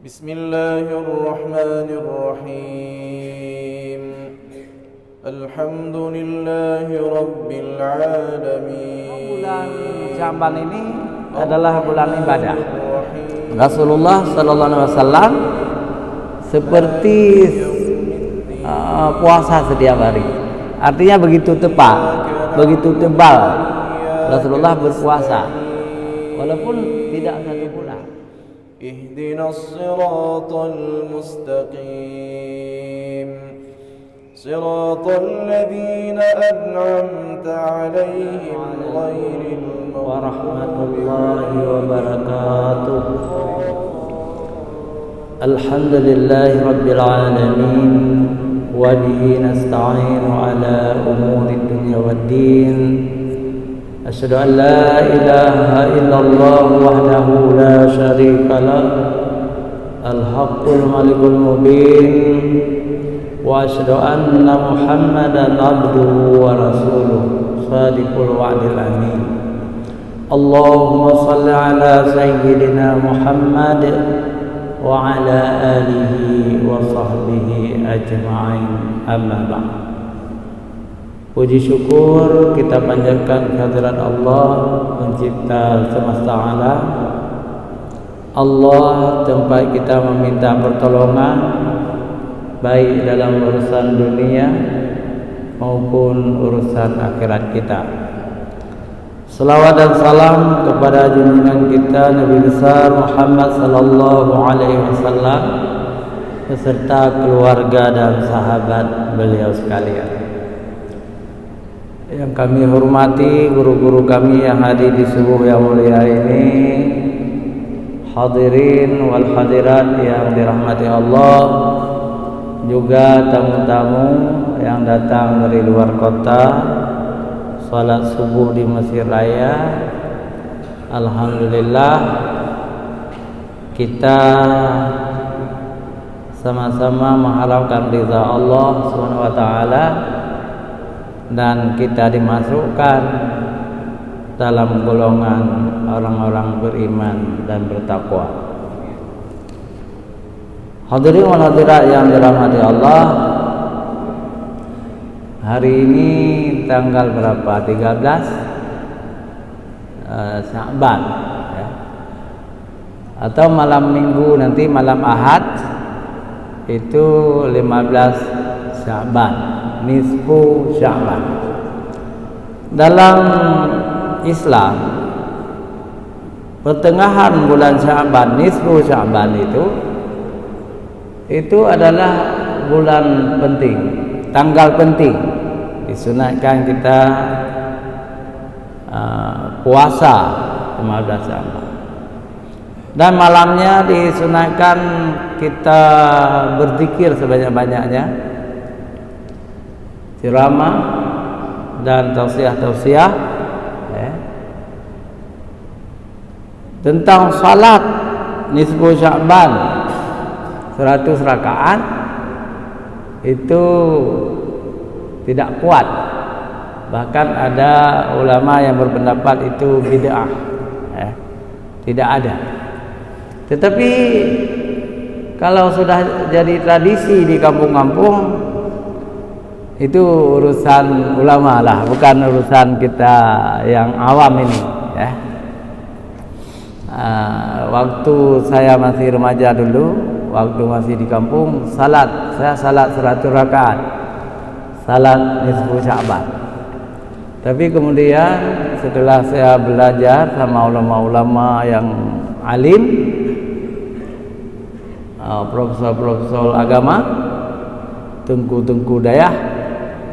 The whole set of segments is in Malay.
Bismillahirrahmanirrahim. Alhamdulillahi Rabbil Alamin. Bulan Sya'ban ini adalah bulan ibadah. Rasulullah Sallallahu Alaihi Wasallam seperti puasa setiap hari. Artinya begitu tepat, begitu tebal Rasulullah berpuasa, walaupun tidak satu bulan. Ihdinas siratal mustaqim, siratal ladzina an'amta 'alaihim ghairil warahmatullahi wabarakatuh. Alhamdulillahi rabbil alamin, wa bihi nasta'inu ala umuri dunya waddin. Asyhadu an la ilaha illallah wahdahu la syarika lah, al-haqqul malikul mubin, wa asyhadu anna Muhammadan abduhu wa rasuluh, shadiqul wa'dil amin. Allahumma salli ala sayyidina Muhammad wa ala alihi wa sahbihi ajma'in, amma ba'd. Puji syukur kita panjatkan kehadirat Allah pencipta semesta alam, Allah tempat kita meminta pertolongan baik dalam urusan dunia maupun urusan akhirat kita. Salawat dan salam kepada junjungan kita Nabi besar Muhammad sallallahu alaihi wasallam beserta keluarga dan sahabat beliau sekalian. Yang kami hormati guru-guru kami yang hadir di subuh yang mulia ini, hadirin wal hadirat yang dirahmati Allah, juga tamu-tamu yang datang dari luar kota salat subuh di Mesir Raya. Alhamdulillah kita sama-sama mengharapkan ridha Allah Subhanahu wa taala dan kita dimasukkan dalam golongan orang-orang beriman dan bertakwa. Hadirin wal hadirat yang dirahmati Allah, hari ini tanggal berapa? 13 Sya'ban ya. Atau malam minggu nanti, malam Ahad itu 15 Sya'ban, nisfu Sya'ban. Dalam Islam, pertengahan bulan Sya'ban, nisfu Sya'ban itu adalah bulan penting, tanggal penting. Disunatkan kita puasa 15 Sya'ban. Dan malamnya disunatkan kita berzikir sebanyak-banyaknya, ceramah dan tausiah-tausiah tentang salat nisfu Sya'ban 100 rakaat itu tidak kuat. Bahkan ada ulama yang berpendapat itu bid'ah, tidak ada. Tetapi kalau sudah jadi tradisi di kampung-kampung, itu urusan ulama lah, bukan urusan kita yang awam ini ya. Waktu saya masih remaja dulu, waktu masih di kampung, saya salat 100 rakaat, salat nisfu Sya'ban. Tapi kemudian setelah saya belajar sama ulama-ulama yang alim, profesor-profesor agama, tengku-tengku dayah,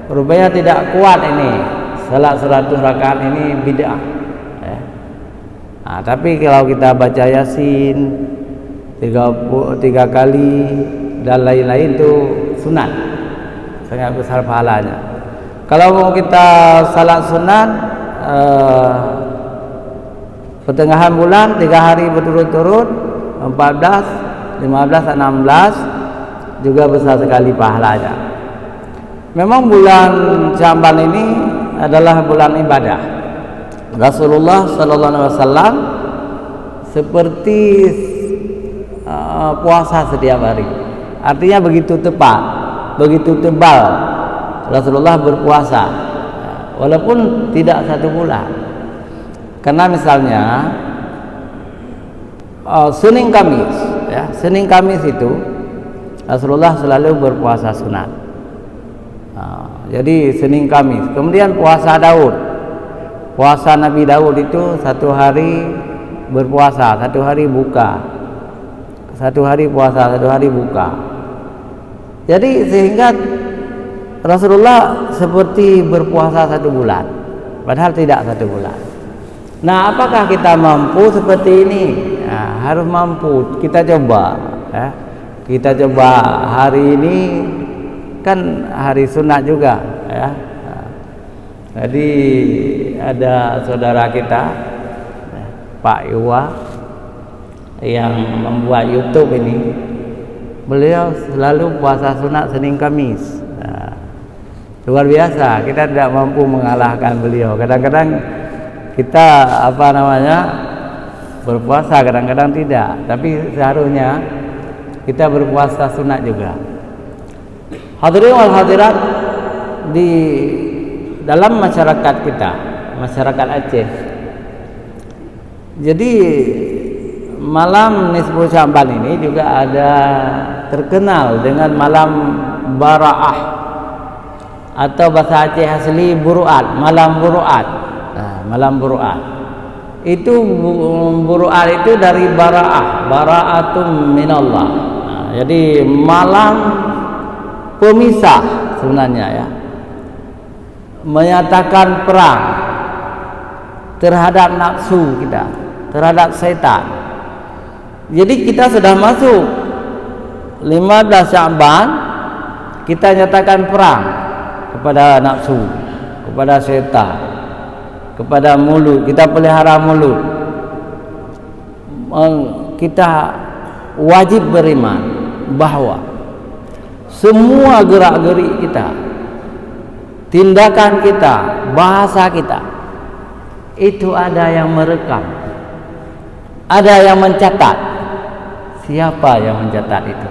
rupanya tidak kuat ini salat 100 rakaat ini bid'ah ya. Tapi kalau kita baca Yasin 3 kali dan lain-lain itu sunat, sangat besar pahalanya. Kalau mau kita salat sunat pertengahan bulan 3 hari berturut-turut, 14, 15, 16 juga besar sekali pahalanya. Memang bulan Sya'ban ini adalah bulan ibadah. Rasulullah sallallahu alaihi wasallam seperti puasa setiap hari. Artinya begitu tepat, begitu tebal Rasulullah berpuasa, walaupun tidak 1 bulan. Karena misalnya Senin Kamis, ya, Senin Kamis itu Rasulullah selalu berpuasa sunat. Jadi Senin Kamis. Kemudian puasa Daud, puasa Nabi Daud itu 1 hari berpuasa, 1 hari buka, 1 hari puasa, 1 hari buka. Jadi sehingga Rasulullah seperti berpuasa 1 bulan, padahal tidak 1 bulan. Nah, apakah kita mampu seperti ini? Nah, harus mampu. Kita coba, ya. Kita coba hari ini, kan hari sunat juga, ya. Jadi ada saudara kita, Pak Iwa, yang membuat YouTube ini. Beliau selalu puasa sunat Senin Kamis. Luar biasa, kita tidak mampu mengalahkan beliau. Kadang-kadang kita berpuasa, kadang-kadang tidak. Tapi seharusnya kita berpuasa sunat juga. Hadirin wal hadirat, di dalam masyarakat kita, masyarakat Aceh, jadi malam Nisfu Sya'ban ini juga ada terkenal dengan malam Bara'ah, atau bahasa Aceh asli Buru'at, malam Buru'at. Nah, malam Buru'at itu, Buru'at itu dari Bara'ah, Bara'atum minallah. Nah, jadi malam pemisah sebenarnya, ya, menyatakan perang terhadap nafsu kita, terhadap setan. Jadi kita sudah masuk 15 Sya'ban, kita nyatakan perang kepada nafsu, kepada setan, kepada mulut. Kita pelihara mulut. Kita wajib beriman bahwa semua gerak-gerik kita, tindakan kita, bahasa kita, itu ada yang merekam, ada yang mencatat. Siapa yang mencatat itu?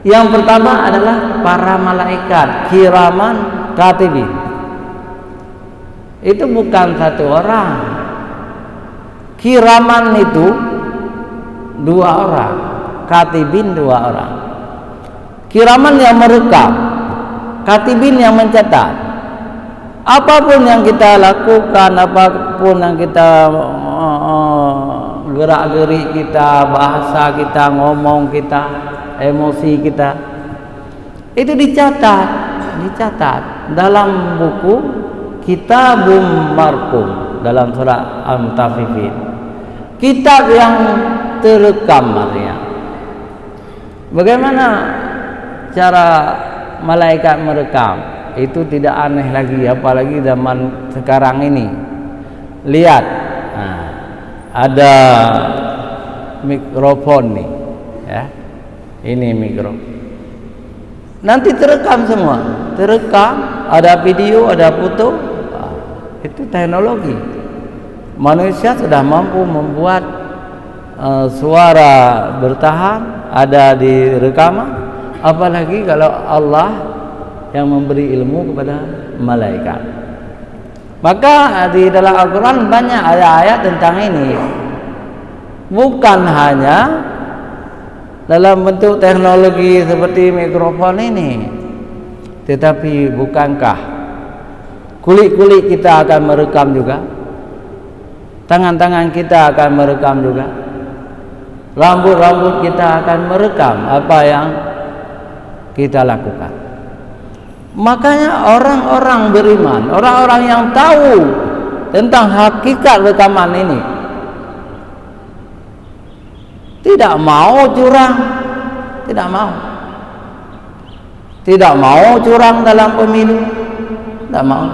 Yang pertama adalah para malaikat kiraman katibin. Itu bukan 1 orang. Kiraman itu 2 orang, katibin 2 orang. Kiraman yang merekam, katibin yang mencatat. Apapun yang kita lakukan, apapun yang kita gerak-gerik kita, bahasa kita, ngomong kita, emosi kita, itu dicatat dalam buku Kitabum Marqum, dalam surah Al-Mutaffifin, kitab yang terekam. Artinya, bagaimana cara malaikat merekam? Itu tidak aneh lagi, apalagi zaman sekarang ini. Lihat, nah, ada mikrofon nih, ya. Ini mikro. Nanti terekam semua, terekam, ada video, ada foto. Itu teknologi. Manusia sudah mampu membuat suara bertahan, ada di rekaman. Apalagi kalau Allah yang memberi ilmu kepada malaikat. Maka di dalam Al-Quran banyak ayat-ayat tentang ini. Bukan hanya dalam bentuk teknologi seperti mikrofon ini, tetapi bukankah kulit-kulit kita akan merekam juga, tangan-tangan kita akan merekam juga, rambut-rambut kita akan merekam apa yang kita lakukan. Makanya orang-orang beriman, orang-orang yang tahu tentang hakikat rekaman ini, tidak mau curang, tidak mau curang dalam pemilu, tidak mau,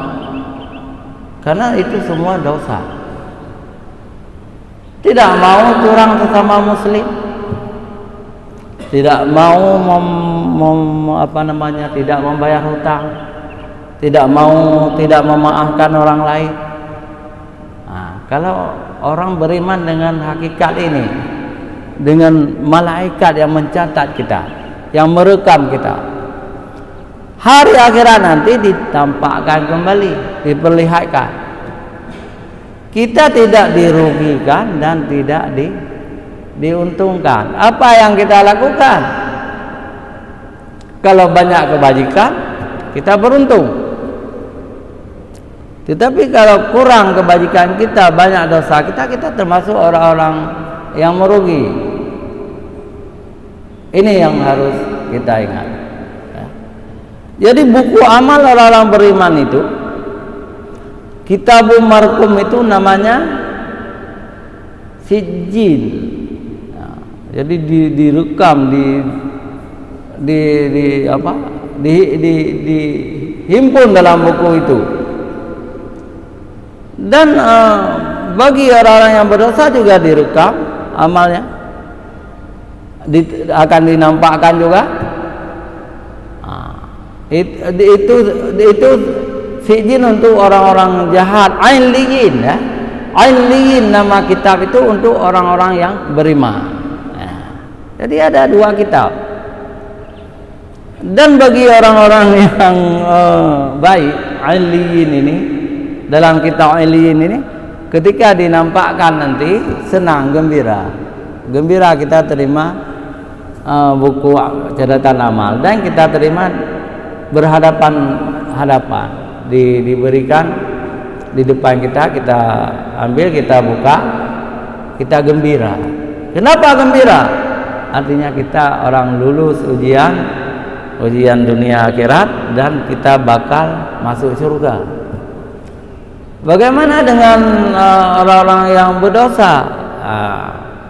karena itu semua dosa. Tidak mau curang sesama muslim, tidak mau tidak membayar hutang, tidak mau tidak memaafkan orang lain. Nah, kalau orang beriman dengan hakikat ini, dengan malaikat yang mencatat kita, yang merekam kita. Hari akhirat nanti ditampakkan kembali, diperlihatkan. Kita tidak dirugikan dan tidak diuntungkan. Apa yang kita lakukan? Kalau banyak kebajikan, kita beruntung. Tetapi kalau kurang kebajikan kita, banyak dosa kita termasuk orang-orang yang merugi. Ini yang harus kita ingat. Jadi buku amal orang-orang beriman itu, Kitabul Marqum itu namanya Sijil. Jadi direkam, dihimpun dalam buku itu. Dan bagi orang-orang yang berdosa juga direkam amalnya, akan dinampakkan juga. Itu sijin untuk orang-orang jahat, ainliyin ya. Ainliyin nama kitab itu untuk orang-orang yang beriman. Jadi ada 2 kitab. Dan bagi orang-orang yang baik, ainliyin ini, dalam kitab ainliyin ini, ketika dinampakkan nanti senang, gembira kita terima buku catatan amal, dan kita terima berhadapan-hadapan, diberikan di depan kita ambil, kita buka, kita gembira. Kenapa gembira? Artinya kita orang lulus ujian dunia akhirat, dan kita bakal masuk surga. Bagaimana dengan orang-orang yang berdosa?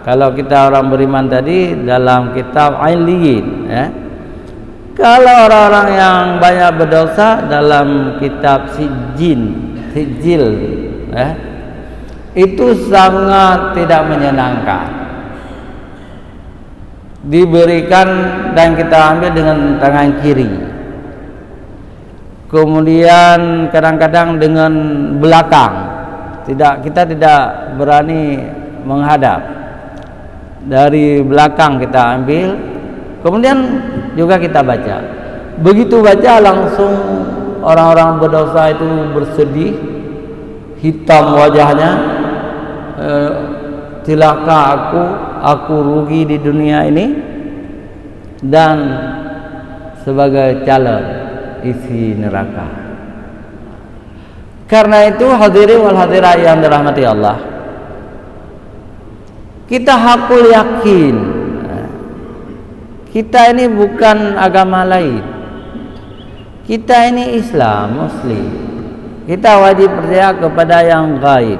Kalau kita orang beriman tadi dalam kitab Ainliyin ya. Kalau orang-orang yang banyak berdosa dalam kitab Sijil ya, itu sangat tidak menyenangkan. Diberikan dan kita ambil dengan tangan kiri. Kemudian kadang-kadang dengan belakang. Kita tidak berani menghadap. Dari belakang kita ambil, kemudian juga kita baca. Begitu baca langsung orang-orang berdosa itu bersedih, hitam wajahnya. Celaka aku rugi di dunia ini, dan sebagai calon isi neraka. Karena itu hadirin wal hadirat yang dirahmati Allah, kita hakul yakin kita ini bukan agama lain, kita ini Islam, Muslim. Kita wajib percaya kepada yang gaib.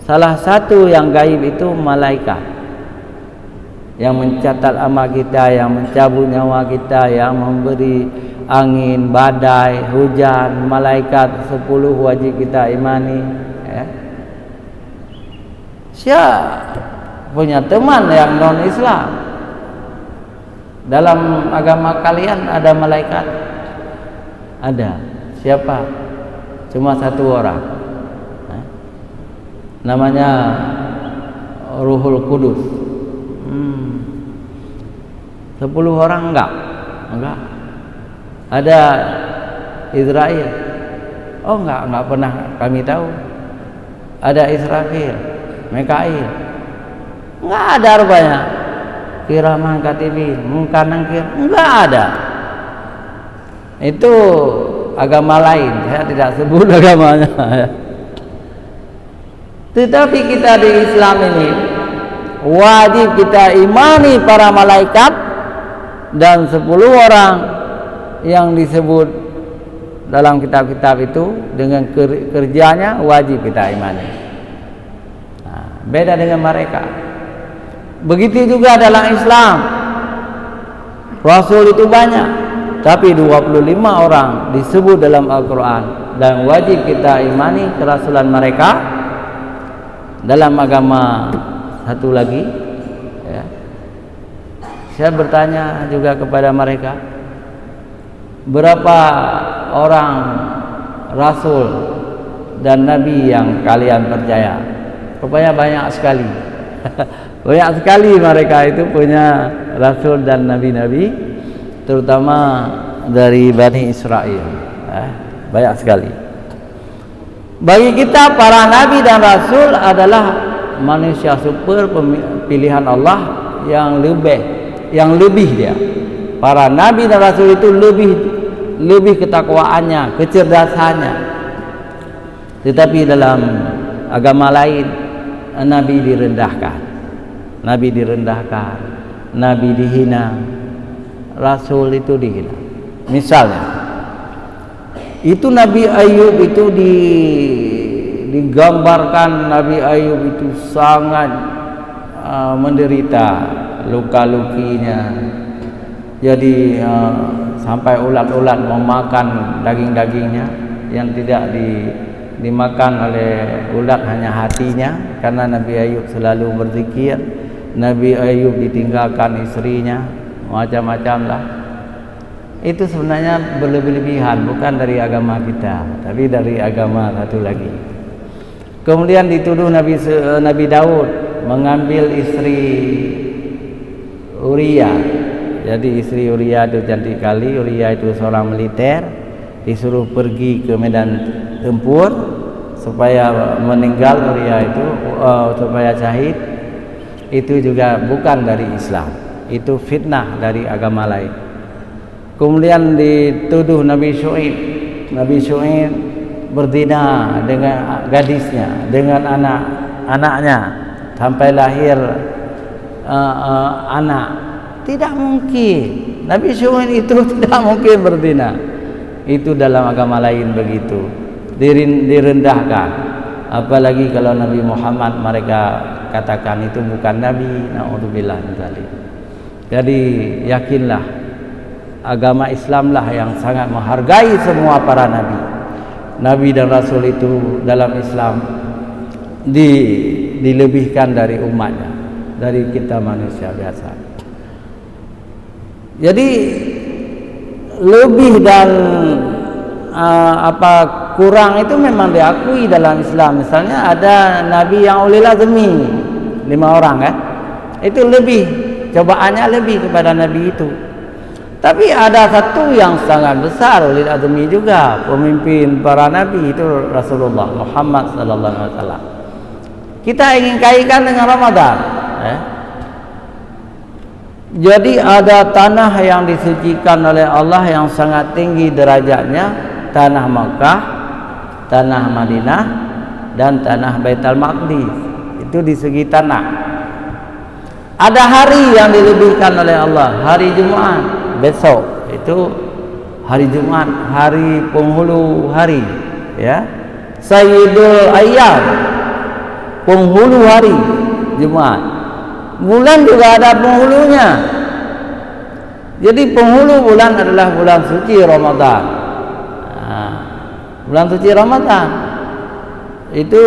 Salah satu yang gaib itu malaikat yang mencatat amal kita, yang mencabut nyawa kita, yang memberi angin, badai, hujan. Malaikat 10 wajib kita imani ya. Siapa punya teman yang non Islam? Dalam agama kalian ada malaikat? Ada. Siapa? Cuma 1 orang, namanya Ruhul Kudus. 10 orang enggak. Ada Israel. Oh enggak pernah kami tahu. Ada Israfil, Mikail. Enggak ada rupanya. Kiraman Katibin, Munkar Nakir, enggak ada. Itu agama lain, saya tidak sebut agamanya. Tetapi kita di Islam ini wajib kita imani para malaikat dan 10 orang yang disebut dalam kitab-kitab itu dengan kerjanya wajib kita imani. Beda dengan mereka. Begitu juga dalam Islam, Rasul itu banyak, tapi 25 orang disebut dalam Al-Quran, dan wajib kita imani kerasulan mereka. Dalam agama satu lagi ya, saya bertanya juga kepada mereka, berapa orang Rasul dan Nabi yang kalian percaya? Rupanya banyak sekali. Banyak sekali mereka itu punya rasul dan nabi-nabi, terutama dari Bani Israel. Banyak sekali. Bagi kita para nabi dan rasul adalah manusia super, pilihan Allah yang lebih dia. Para nabi dan rasul itu lebih ketakwaannya, kecerdasannya. Tetapi dalam agama lain nabi direndahkan, nabi dihina, rasul itu dihina. Misalnya, itu Nabi Ayub itu digambarkan Nabi Ayub itu sangat menderita, luka-lukinya. Jadi sampai ulat-ulat memakan daging-dagingnya, yang tidak dimakan oleh ulat hanya hatinya, karena Nabi Ayub selalu berzikir. Nabi Ayub ditinggalkan istrinya, macam-macam lah. Itu sebenarnya berlebih-lebihan, bukan dari agama kita, tapi dari agama satu lagi. Kemudian dituduh Nabi Daud mengambil istri Uria. Jadi istri Uria itu cantik kali. Uria itu seorang militer, disuruh pergi ke medan tempur supaya meninggal. Uria itu supaya syahid. Itu juga bukan dari Islam, itu fitnah dari agama lain. Kemudian dituduh Nabi Syuaib berzina dengan gadisnya, dengan anaknya sampai lahir anak. Tidak mungkin, Nabi Syuaib itu tidak mungkin berzina. Itu dalam agama lain begitu, direndahkan. Apalagi kalau Nabi Muhammad mereka katakan itu bukan Nabi. Na'udzubillah min dzalik. Jadi yakinlah, agama Islamlah yang sangat menghargai semua para nabi dan rasul. Itu dalam Islam dilebihkan dari umatnya, dari kita manusia biasa. Jadi lebih dan kurang itu memang diakui dalam Islam. Misalnya ada nabi yang ulil azmi 5 orang kan, itu lebih, cobaannya lebih kepada nabi itu. Tapi ada satu yang sangat besar ulil azmi juga, pemimpin para nabi, itu Rasulullah Muhammad sallallahu alaihi wasallam. Kita ingin kaitkan dengan Ramadan. Jadi ada tanah yang disucikan oleh Allah yang sangat tinggi derajatnya, tanah Makkah, tanah Madinah, dan tanah Baitul Maqdis. Itu di segi tanah. Ada hari yang dilebihkan oleh Allah, hari Jumat. Besok itu hari Jumat, hari penghulu hari, ya, Sayyidul Ayyam, penghulu hari Jumat. Bulan juga ada penghulunya. Jadi penghulu bulan adalah bulan suci Ramadan. Bulan suci Ramadan itu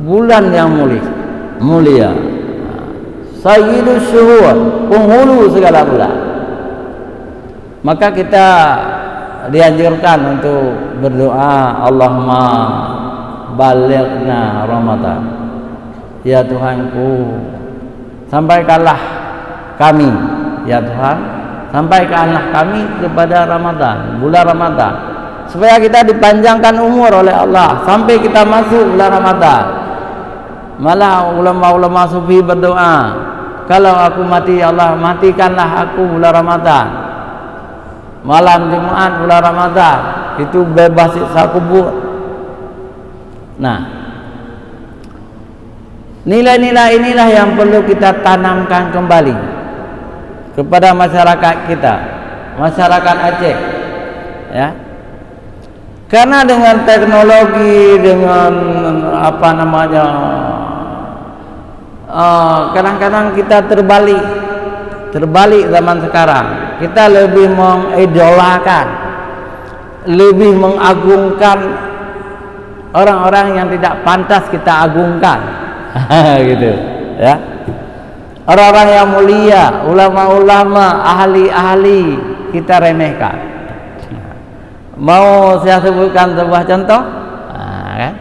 bulan yang mulia. Sayyidus syuhur, penghulu segala bulan. Maka kita dianjurkan untuk berdoa, Allahumma balighna Ramadan. Ya Tuhanku, sampaikanlah kami, ya Tuhan, sampaikanlah kami kepada Ramadan, bulan Ramadan, supaya kita dipanjangkan umur oleh Allah sampai kita masuk bulan Ramadan. Malah ulama-ulama sufi berdoa, kalau aku mati, ya Allah, matikanlah aku bulan Ramadan. Malam Jumat bulan Ramadan itu bebas siksa kubur. Nah, nilai-nilai inilah yang perlu kita tanamkan kembali kepada masyarakat kita, masyarakat Aceh, ya. Karena dengan teknologi, dengan kadang-kadang kita terbalik zaman sekarang. Kita lebih mengidolakan, lebih mengagungkan orang-orang yang tidak pantas kita agungkan. Gitu, ya. Orang-orang yang mulia, ulama-ulama, ahli-ahli kita remehkan. Mau saya sebutkan sebuah contoh? Kan?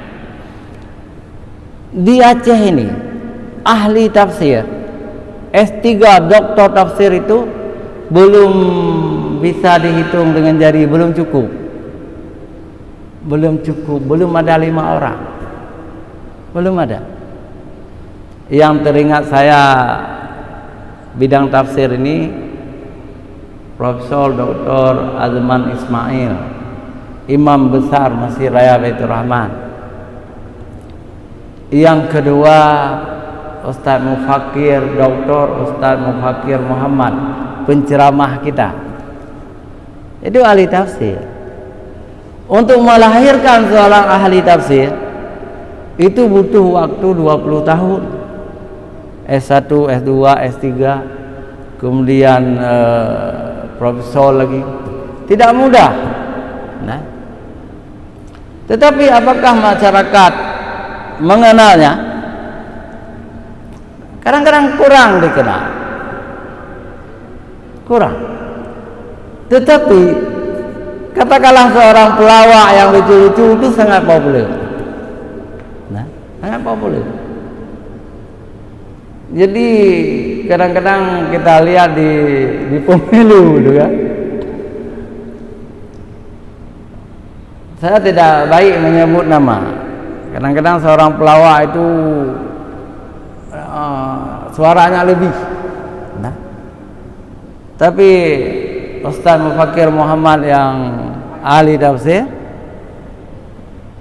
di Aceh ini ahli tafsir S3 doktor tafsir itu belum bisa dihitung dengan jari, belum cukup, belum ada 5 orang, belum ada. Yang teringat saya bidang tafsir ini Profesor Dr. Azman Ismail, Imam besar Masjid Raya Baitur Rahman. Yang kedua Ustaz Mufakir, Dr. Ustaz Mufakir Muhammad, penceramah kita. Itu ahli tafsir. Untuk melahirkan seorang ahli tafsir itu butuh waktu 20 tahun. S1, S2, S3, kemudian profesor lagi. Tidak mudah. Nah. Tetapi apakah masyarakat mengenalnya? Kadang-kadang kurang dikenal. Kurang. Tetapi katakanlah seorang pelawak yang lucu-lucu itu sangat populer. Nah, sangat populer. Jadi kadang-kadang kita lihat di pemilu gitu kan. Saya tidak baik menyebut nama. Kadang-kadang seorang pelawak itu suaranya lebih. Nah. Tapi Ustaz Mufakir Muhammad yang ahli tafsir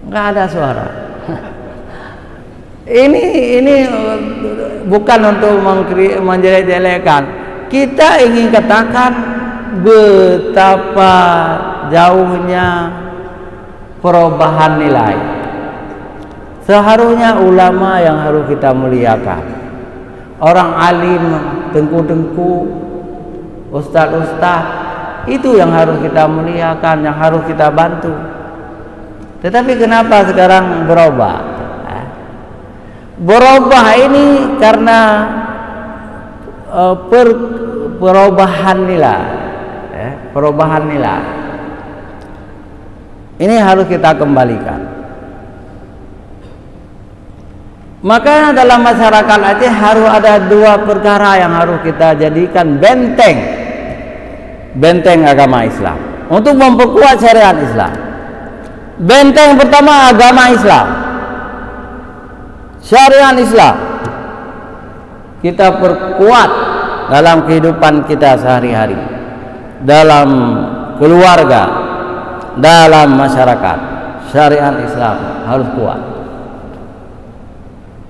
enggak ada suara. Ini bukan untuk menjelek-jelekkan. Kita ingin katakan betapa jauhnya perubahan nilai. Seharusnya ulama yang harus kita muliakan. Orang alim, tengku-tengku, ustaz-ustaz, itu yang harus kita muliakan, yang harus kita bantu. Tetapi kenapa sekarang berubah? Berubah ini karena perubahan nilai. Perubahan nilai. Ini harus kita kembalikan. Maka dalam masyarakat Aceh harus ada 2 perkara yang harus kita jadikan benteng agama Islam untuk memperkuat syariat Islam. Benteng pertama agama Islam, syariat Islam kita perkuat dalam kehidupan kita sehari-hari, dalam keluarga, dalam masyarakat. Syariat Islam harus kuat.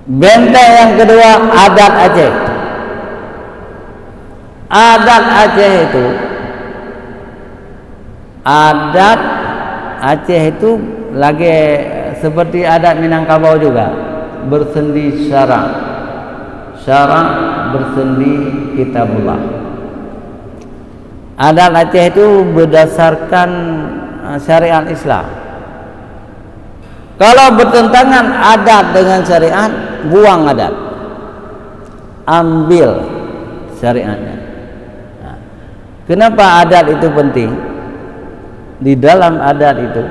Benteng yang kedua adat Aceh. Adat Aceh itu, adat Aceh itu lagi seperti adat Minangkabau juga, bersendi syara, bersendi kitabullah. Adat Aceh itu berdasarkan syariat Islam. Kalau bertentangan adat dengan syariat, buang adat, ambil syariatnya. Nah, kenapa adat itu penting? Di dalam adat itu,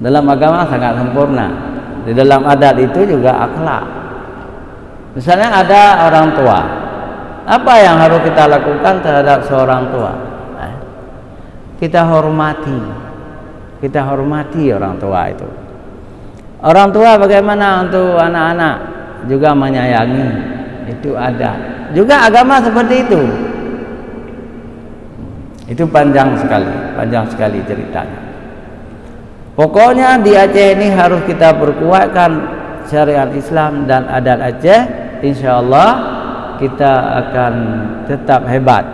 dalam agama sangat sempurna. Di dalam adat itu juga akhlak. Misalnya ada orang tua, apa yang harus kita lakukan terhadap seorang tua? Nah, kita hormati orang tua itu. Orang tua bagaimana untuk anak-anak juga menyayangi, itu ada. Juga agama seperti itu. Itu panjang sekali ceritanya. Pokoknya di Aceh ini harus kita perkuatkan syariat Islam dan adat Aceh. Insyaallah kita akan tetap hebat.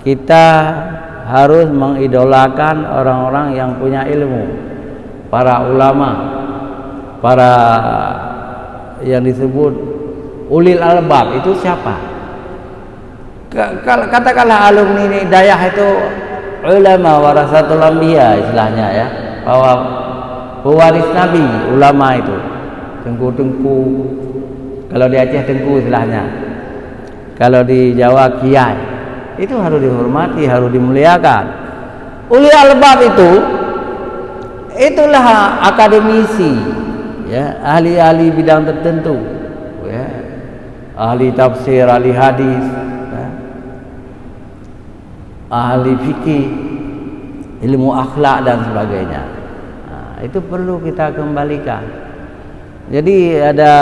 Kita harus mengidolakan orang-orang yang punya ilmu, para ulama, para yang disebut ulil albab. Itu siapa? Katakanlah alumni ini Dayah itu ulama warasatul anbiya istilahnya ya, bahwa pewaris nabi, ulama itu tengku-tengku. Kalau di Aceh tengku istilahnya, kalau di Jawa kiai. Itu harus dihormati, harus dimuliakan. Ulil albab itulah akademisi ya, ahli-ahli bidang tertentu, ya, ahli tafsir, ahli hadis, ya, ahli fikih, ilmu akhlak dan sebagainya. Itu perlu kita kembalikan. Jadi ada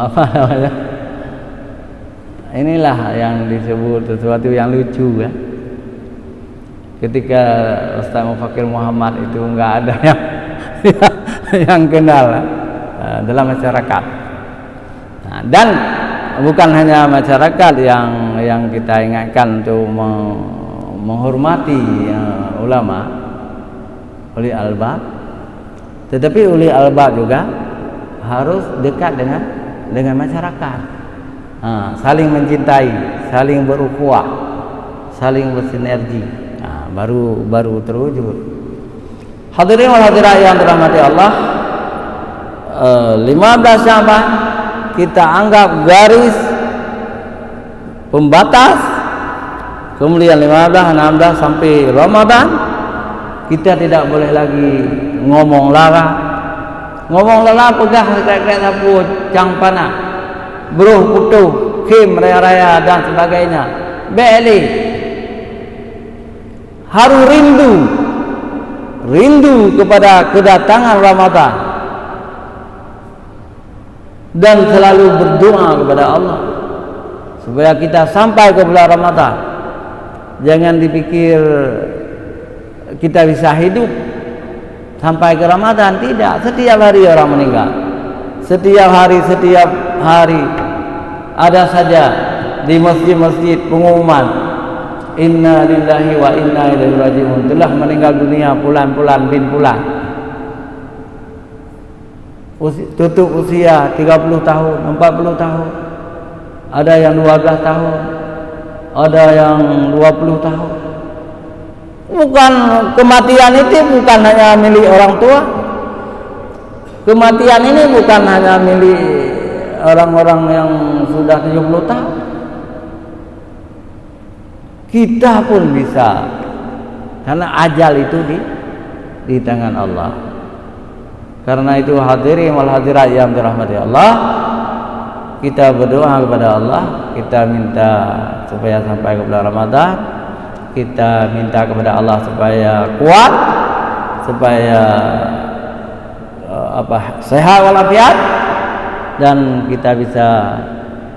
apa namanya? Inilah yang disebut sesuatu yang lucu, ya. Ketika Ustaz Mufakir Muhammad itu enggak ada yang kenal dalam masyarakat. Dan bukan hanya masyarakat yang kita ingatkan untuk menghormati ulama, uli albab, tetapi uli albab juga harus dekat dengan masyarakat, saling mencintai, saling berukhuwah, saling bersinergi, baru terwujud. Hadirin wal hadirat yang dirahmati Allah, 15 Sya'ban kita anggap garis pembatas, kemudian 15, 16 sampai Ramadan kita tidak boleh lagi ngomong lara pegang sekret-sekret sapu cang panah, beruh putuh, khim raya-raya dan sebagainya. Beli harus rindu kepada kedatangan Ramadan dan selalu berdoa kepada Allah supaya kita sampai ke bulan Ramadan. Jangan dipikir kita bisa hidup sampai ke Ramadan, tidak. Setiap hari orang meninggal, setiap hari ada saja di masjid-masjid pengumuman inna lillahi wa inna ilaihi raji'un, telah meninggal dunia pulan-pulan bin pulan, tutup usia 30 tahun, 40 tahun, ada yang 12 tahun, ada yang 20 tahun. Bukan, kematian itu bukan hanya milik orang tua. Kematian ini bukan hanya milik orang-orang yang sudah 70 tahun. Kita pun bisa, karena ajal itu di tangan Allah. Karena itu hadirin wal hadirat yang dirahmati Allah, kita berdoa kepada Allah, kita minta supaya sampai ke bulan Ramadan, kita minta kepada Allah supaya kuat, supaya sehat walafiat, dan kita bisa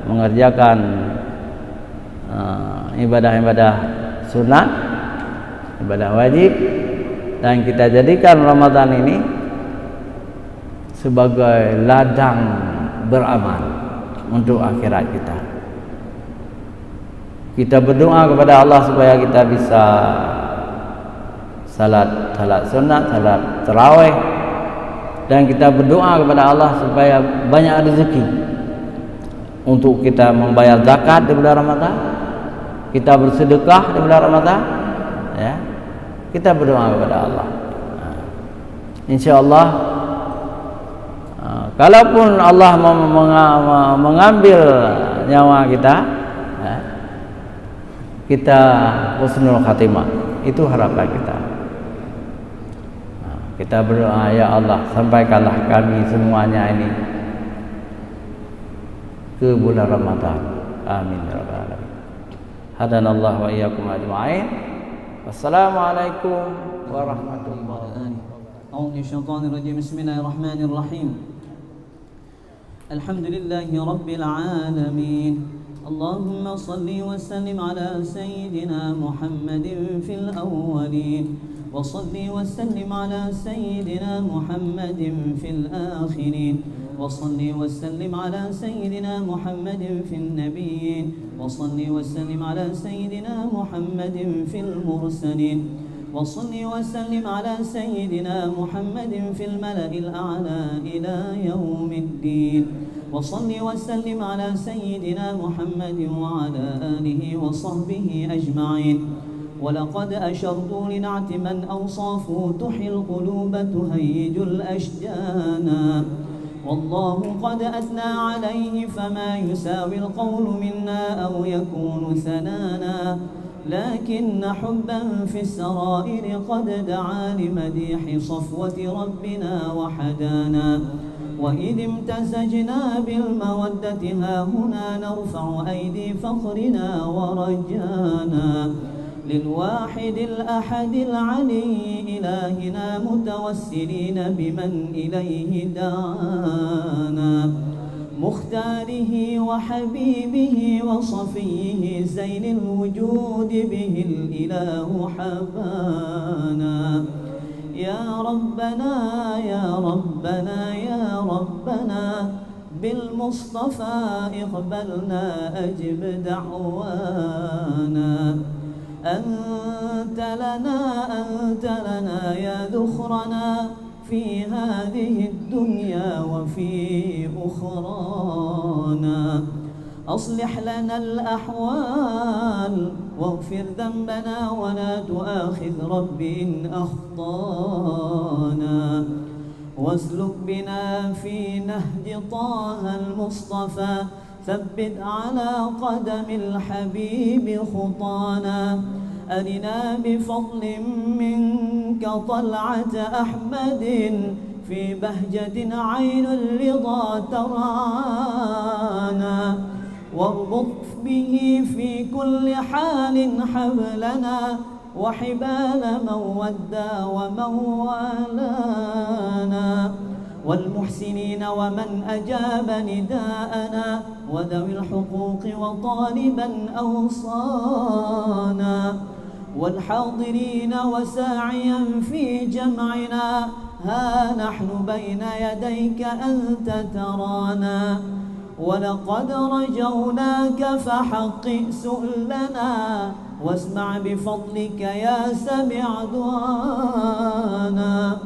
mengerjakan ibadah-ibadah sunat, ibadah wajib, dan kita jadikan Ramadan ini sebagai ladang beramal untuk akhirat kita. Kita berdoa kepada Allah supaya kita bisa salat sunat, salat tarawih, dan kita berdoa kepada Allah supaya banyak rezeki untuk kita membayar zakat di bulan Ramadan, kita bersedekah di bulan Ramadan, ya. Kita berdoa kepada Allah. Insyaallah, kalaupun Allah mengambil nyawa kita, kita husnul khatimah, itu harapan kita. Kita berdoa, ya Allah, sampaikanlah kami semuanya ini ke bulan Ramadan. Amin ya rabbal alamin. Hadanallahu wa iyyakum ajma'in. Wassalamualaikum warahmatullahi wabarakatuh. A'udzu minasyaitonir rajim. Bismillahirrahmanirrahim. Alhamdulillahi rabbil alamin. Allahumma salli wa sallim ala sayyidina Muhammadin fil awwalin, wa salli wa sallim ala sayyidina Muhammadin fil akhirin, wa salli wa sallim ala sayyidina Muhammadin fil nabiyyin, wa salli wa sallim ala sayyidina Muhammadin fil mursalin, wa salli wa sallim ala sayyidina Muhammadin fil mala'il a'la ila yaumiddin. وصل وسلم على سيدنا محمد وعلى آله وصحبه أجمعين. ولقد أشرت لنعت من أوصافه تحيي القلوب تهيج الأشجان. والله قد أثنى عليه فما يساوي القول منا أو يكون ثنانا. لكن حبا في السرائر قد دعا لمديح صفوة ربنا وحدانا. وإذ امتزجنا بالمودة هاهنا نرفع أيدي فخرنا ورجانا للواحد الأحد العلي إلهنا متوسلين بمن إليه دعانا مختاره وحبيبه وصفيه زين الوجود به الإله حبانا. يا ربنا يا ربنا يا ربنا بالمصطفى اقبلنا أجب دعوانا. أنت لنا يا ذخرنا في هذه الدنيا وفي أخرانا. أصلح لنا الأحوال واغفر ذنبنا ولا تؤاخذ رب إن أخطانا. واسلك بنا في نهج طه المصطفى ثبت على قدم الحبيب خطانا. أرنا بفضل منك طلعة أحمد في بهجة عين الرضا ترعانا. واربط به في كل حال حبلنا وحبال من ودى ومن والانا. والمحسنين ومن أجاب نداءنا وذوي الحقوق وطالبا أوصانا. والحاضرين وساعيا في جمعنا ها نحن بين يديك أنت ترانا. ولقد رجوناك فحقق سؤلنا واسمع بفضلك يا سميع دعانا.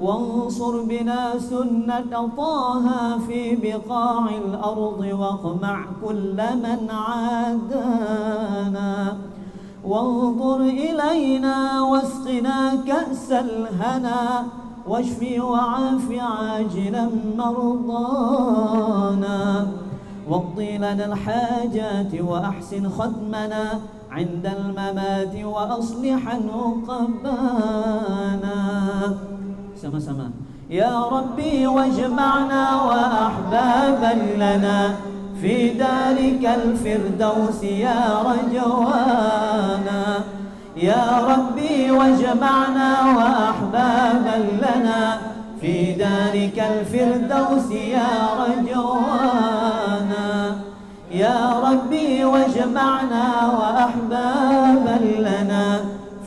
وانصر بنا سنة طه في بقاع الأرض واقمع كل من عادانا. وانظر إلينا واسقنا كأس الهنا واشف وعاف عاجلا مرضانا. واقضي لنا الحاجات وأحسن ختمنا عند الممات وأصلح عقبانا. sama-sama. يا ربي واجمعنا وأحبابا لنا في دارك الفردوس يا رجوانا. يا ربي واجمعنا وأحبابا لنا في دارك الفردوس يا رجوانا. يا ربي واجمعنا وأحبابا لنا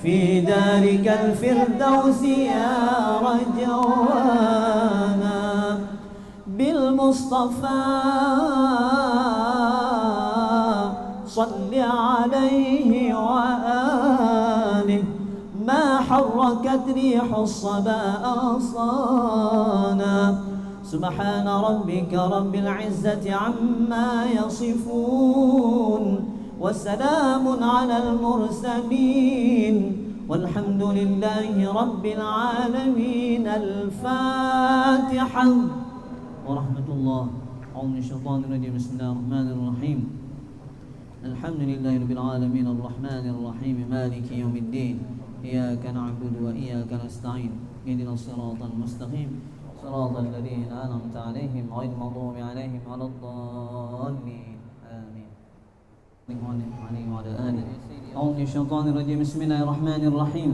في دارك الفردوس يا رجوانا. بالمصطفى صل عليه وآله ما حركت ريح الصبا أغصانا. سبحان ربك رب العزة عما يصفون وسلام على المرسلين والحمد لله رب العالمين. الفاتحة ورحمة الله. أعوذ من الشيطان الرجيم. بسم الله الرحمن الرحيم. الحمد لله رب العالمين الرحمن الرحيم مالك يوم الدين. إياك نعبد وإياك نستعين اهدنا الصراط المستقيم صراط الذين أنعمت عليهم غير المغضوب عليهم ولا الضالين آمين. أعوذ من الشيطان الرجيم. بسم الله الرحمن الرحيم.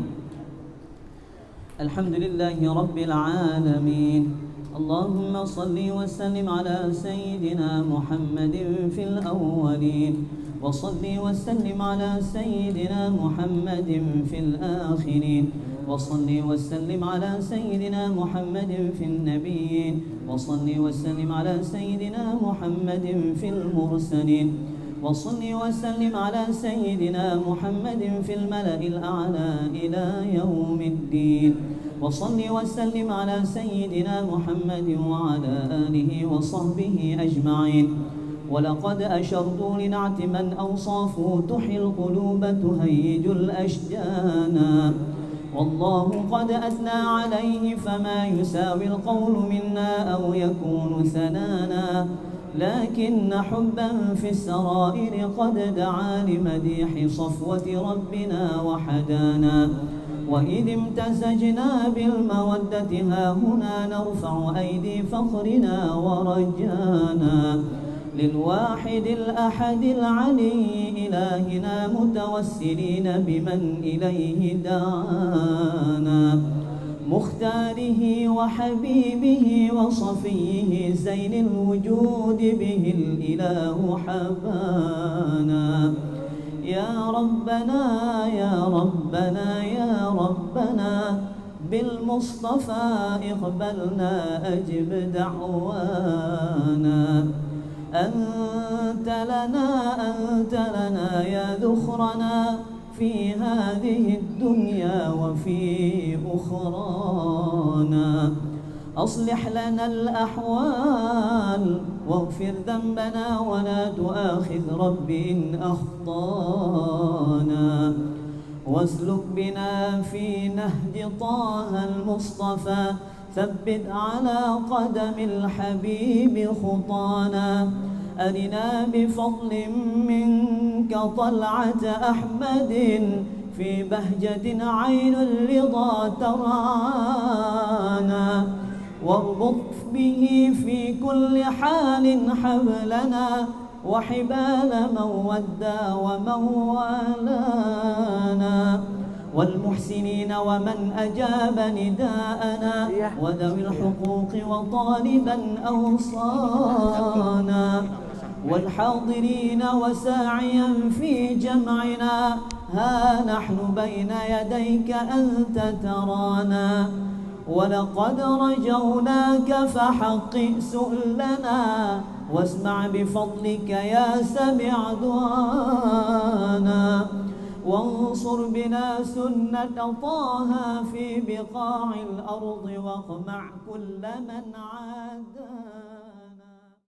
الحمد لله رب العالمين. اللهم صل وسلم على سيدنا محمد في الأولين وصل وسلم على سيدنا محمد في الآخرين وصل وسلم على سيدنا محمد في النبيين وصل وسلم على سيدنا محمد في المرسلين وصل وسلم على سيدنا محمد في الملأ الأعلى إلى يوم الدين وصل وسلم على سيدنا محمد وعلى آله وصحبه أجمعين. ولقد أشرت لنعت من أوصافه تحيي القلوب تهيج الأشجانا. والله قد أثنى عليه فما يساوي القول منا أو يكون ثنانا. لكن حبا في السرائر قد دعا لمديح صفوة ربنا وحدانا. وإذ امتزجنا بالمودة هاهنا نرفع أيدي فخرنا ورجانا للواحد الأحد العلي إلهنا متوسلين بمن إليه دعانا مختاره وحبيبه وصفيه زين الوجود به الإله حبانا. يا ربنا يا ربنا يا ربنا بالمصطفى اقبلنا أجب دعوانا. أنت لنا يا ذخرنا في هذه الدنيا وفي أخرانا. أصلح لنا الأحوال واغفر ذنبنا ولا تؤاخذ رب إن أخطانا. واسلك بنا في نهج طه المصطفى ثبت على قدم الحبيب خطانا. أرنا بفضل منك طلعة أحمد في بهجة عين الرضا ترعانا. واربط به في كل حال حبلنا وحبال من ودى ومن والانا. والمحسنين ومن أجاب نداءنا وذوي الحقوق وطالبا أوصانا. والحاضرين وساعيا في جمعنا ها نحن بين يديك أنت ترانا. ولقد رجوناك فحقق سؤلنا واسمع بفضلك يا سمع دعانا. وانصر بنا سنة طه في بقاع الأرض واقمع كل من عادانا.